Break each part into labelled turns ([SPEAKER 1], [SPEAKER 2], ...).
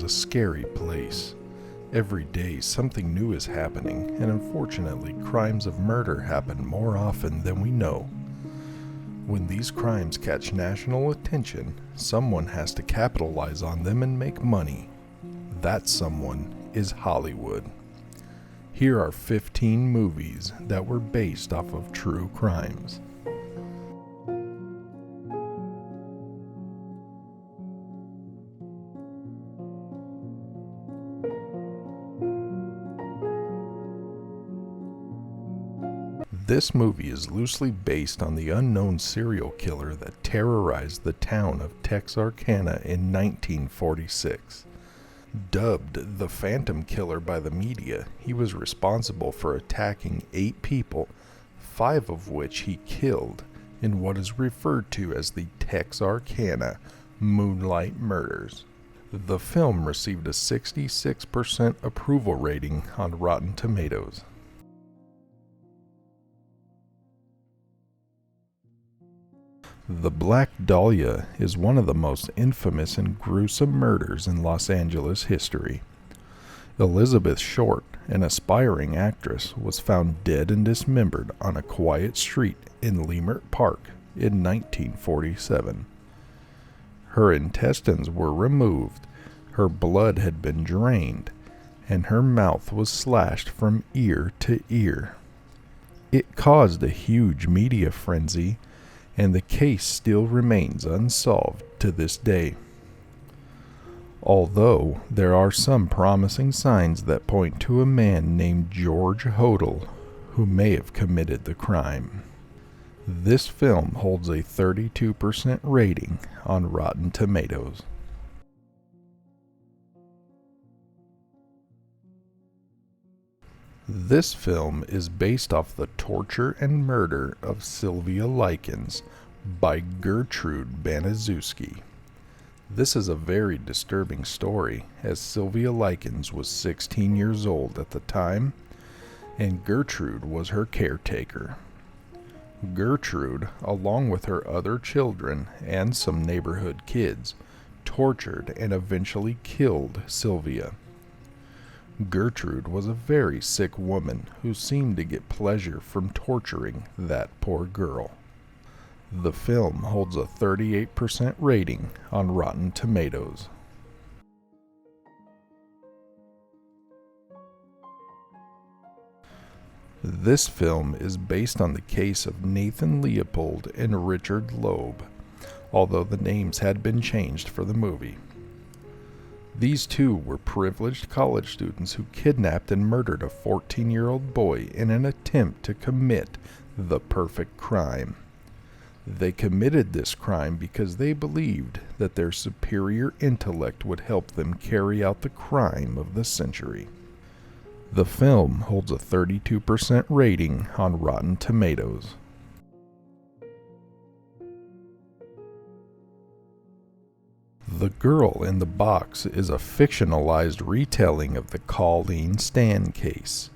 [SPEAKER 1] is a scary place. Every day something new is happening, and unfortunately crimes of murder happen more often than we know. When these crimes catch national attention, someone has to capitalize on them and make money. That someone is Hollywood. Here are 15 movies that were based off of true crimes. This movie is loosely based on the unknown serial killer that terrorized the town of Texarkana in 1946. Dubbed the Phantom Killer by the media, he was responsible for attacking 8 people, 5 of which he killed in what is referred to as the Texarkana Moonlight Murders. The film received a 66% approval rating on Rotten Tomatoes. The Black Dahlia is one of the most infamous and gruesome murders in Los Angeles history. Elizabeth Short, an aspiring actress, was found dead and dismembered on a quiet street in Leimert Park in 1947. Her intestines were removed, her blood had been drained, and her mouth was slashed from ear to ear. It caused a huge media frenzy, and the case still remains unsolved to this day. Although there are some promising signs that point to a man named George Hodel who may have committed the crime. This film holds a 32% rating on Rotten Tomatoes. This film is based off the torture and murder of Sylvia Likens by Gertrude Baniszewski. This is a very disturbing story, as Sylvia Likens was 16 years old at the time, and Gertrude was her caretaker. Gertrude, along with her other children and some neighborhood kids, tortured and eventually killed Sylvia. Gertrude was a very sick woman who seemed to get pleasure from torturing that poor girl. The film holds a 38% rating on Rotten Tomatoes. This film is based on the case of Nathan Leopold and Richard Loeb, although the names had been changed for the movie. These two were privileged college students who kidnapped and murdered a 14-year-old boy in an attempt to commit the perfect crime. They committed this crime because they believed that their superior intellect would help them carry out the crime of the century. The film holds a 32% rating on Rotten Tomatoes. The Girl in the Box is a fictionalized retelling of the Colleen Stan case.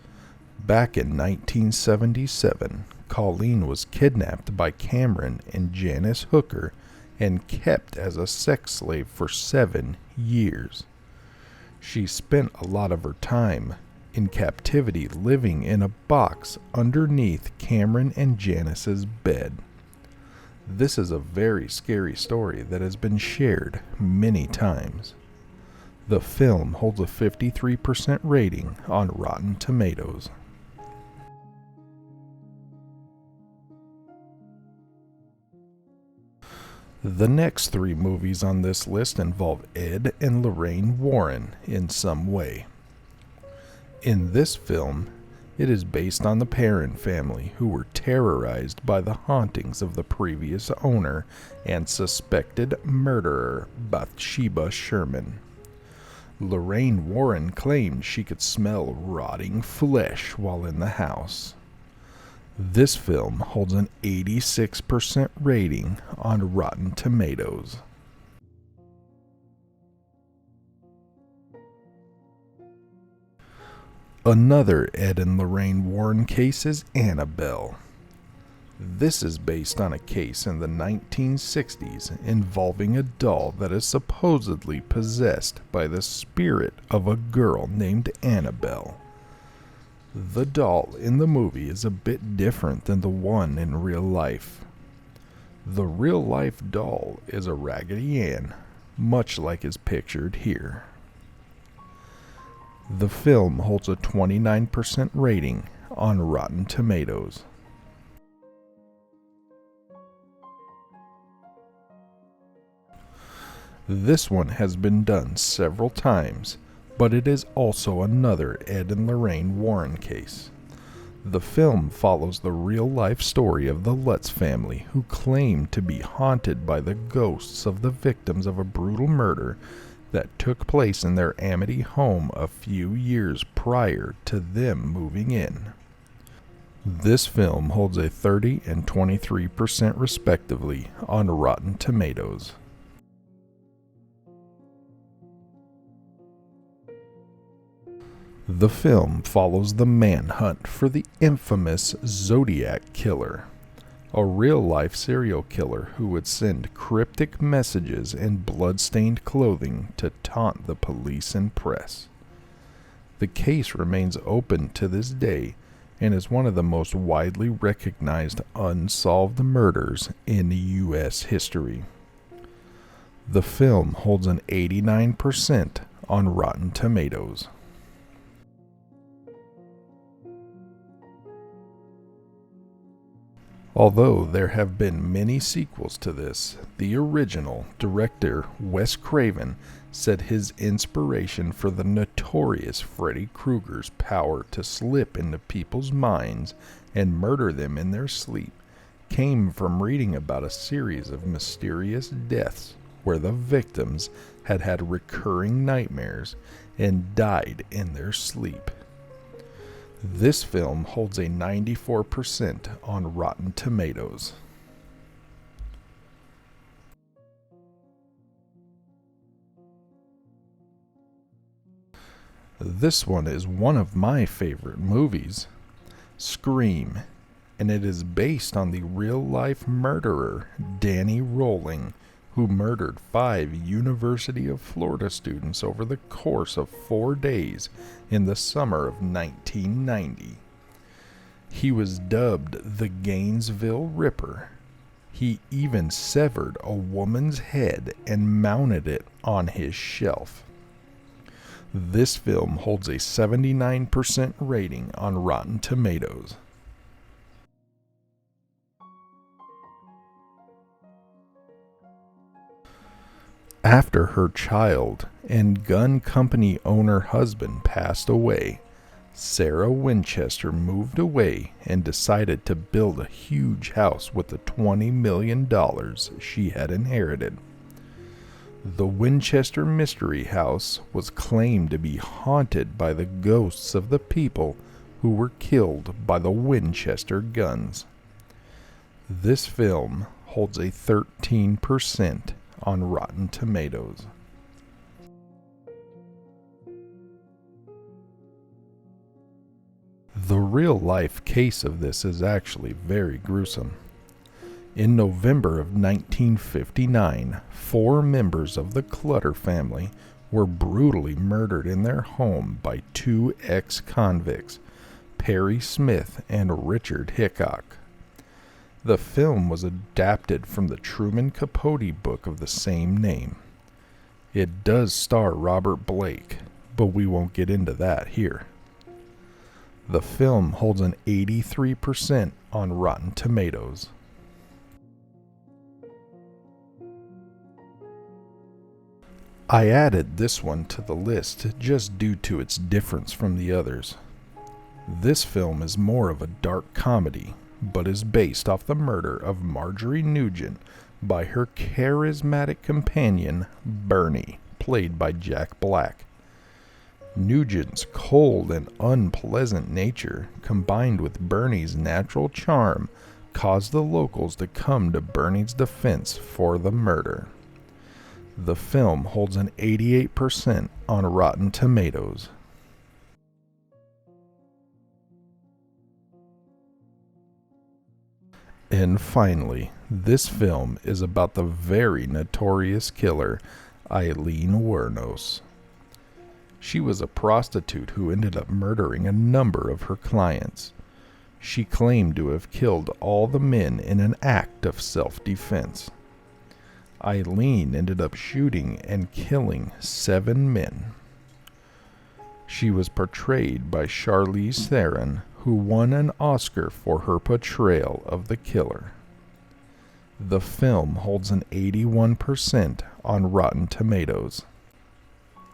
[SPEAKER 1] Back in 1977, Colleen was kidnapped by Cameron and Janice Hooker and kept as a sex slave for 7 years. She spent a lot of her time in captivity living in a box underneath Cameron and Janice's bed. This is a very scary story that has been shared many times. The film holds a 53% rating on Rotten Tomatoes. The next 3 movies on this list involve Ed and Lorraine Warren in some way. In this film, it is based on the Perron family, who were terrorized by the hauntings of the previous owner and suspected murderer Bathsheba Sherman. Lorraine Warren claimed she could smell rotting flesh while in the house. This film holds an 86% rating on Rotten Tomatoes. Another Ed and Lorraine Warren case is Annabelle. This is based on a case in the 1960s involving a doll that is supposedly possessed by the spirit of a girl named Annabelle. The doll in the movie is a bit different than the one in real life. The real-life doll is a Raggedy Ann, much like is pictured here. The film holds a 29% rating on Rotten Tomatoes. This one has been done several times, but it is also another Ed and Lorraine Warren case. The film follows the real-life story of the Lutz family, who claim to be haunted by the ghosts of the victims of a brutal murder that took place in their Amity home a few years prior to them moving in. This film holds a 30 and 23% respectively on Rotten Tomatoes. The film follows the manhunt for the infamous Zodiac Killer, a real-life serial killer who would send cryptic messages in blood-stained clothing to taunt the police and press. The case remains open to this day and is one of the most widely recognized unsolved murders in U.S. history. The film holds an 89% on Rotten Tomatoes. Although there have been many sequels to this, the original director, Wes Craven, said his inspiration for the notorious Freddy Krueger's power to slip into people's minds and murder them in their sleep came from reading about a series of mysterious deaths where the victims had had recurring nightmares and died in their sleep. This film holds a 94% on Rotten Tomatoes. This one is one of my favorite movies, Scream, and it is based on the real-life murderer Danny Rolling, who murdered 5 University of Florida students over the course of 4 days in the summer of 1990. He was dubbed the Gainesville Ripper. He even severed a woman's head and mounted it on his shelf. This film holds a 79% rating on Rotten Tomatoes. After her child and gun company owner husband passed away, Sarah Winchester moved away and decided to build a huge house with the $20 million she had inherited. The Winchester Mystery House was claimed to be haunted by the ghosts of the people who were killed by the Winchester guns. This film holds a 13% on Rotten Tomatoes. The real-life case of this is actually very gruesome. In November of 1959, 4 members of the Clutter family were brutally murdered in their home by 2 ex-convicts, Perry Smith and Richard Hickok. The film was adapted from the Truman Capote book of the same name. It does star Robert Blake, but we won't get into that here. The film holds an 83% on Rotten Tomatoes. I added this one to the list just due to its difference from the others. This film is more of a dark comedy, but is based off the murder of Marjorie Nugent by her charismatic companion, Bernie, played by Jack Black. Nugent's cold and unpleasant nature, combined with Bernie's natural charm, caused the locals to come to Bernie's defense for the murder. The film holds an 88% on Rotten Tomatoes. And finally, this film is about the very notorious killer, Aileen Wuornos. She was a prostitute who ended up murdering a number of her clients. She claimed to have killed all the men in an act of self-defense. Aileen ended up shooting and killing 7 men. She was portrayed by Charlize Theron, who won an Oscar for her portrayal of the killer. The film holds an 81% on Rotten Tomatoes.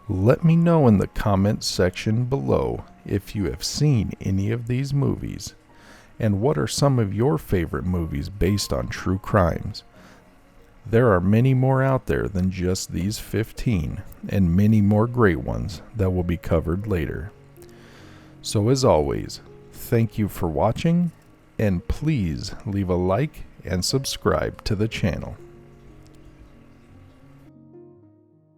[SPEAKER 1] Let me know in the comments section below if you have seen any of these movies, and what are some of your favorite movies based on true crimes. There are many more out there than just these 15, and many more great ones that will be covered later. So as always, thank you for watching, and please leave a like and subscribe to the channel.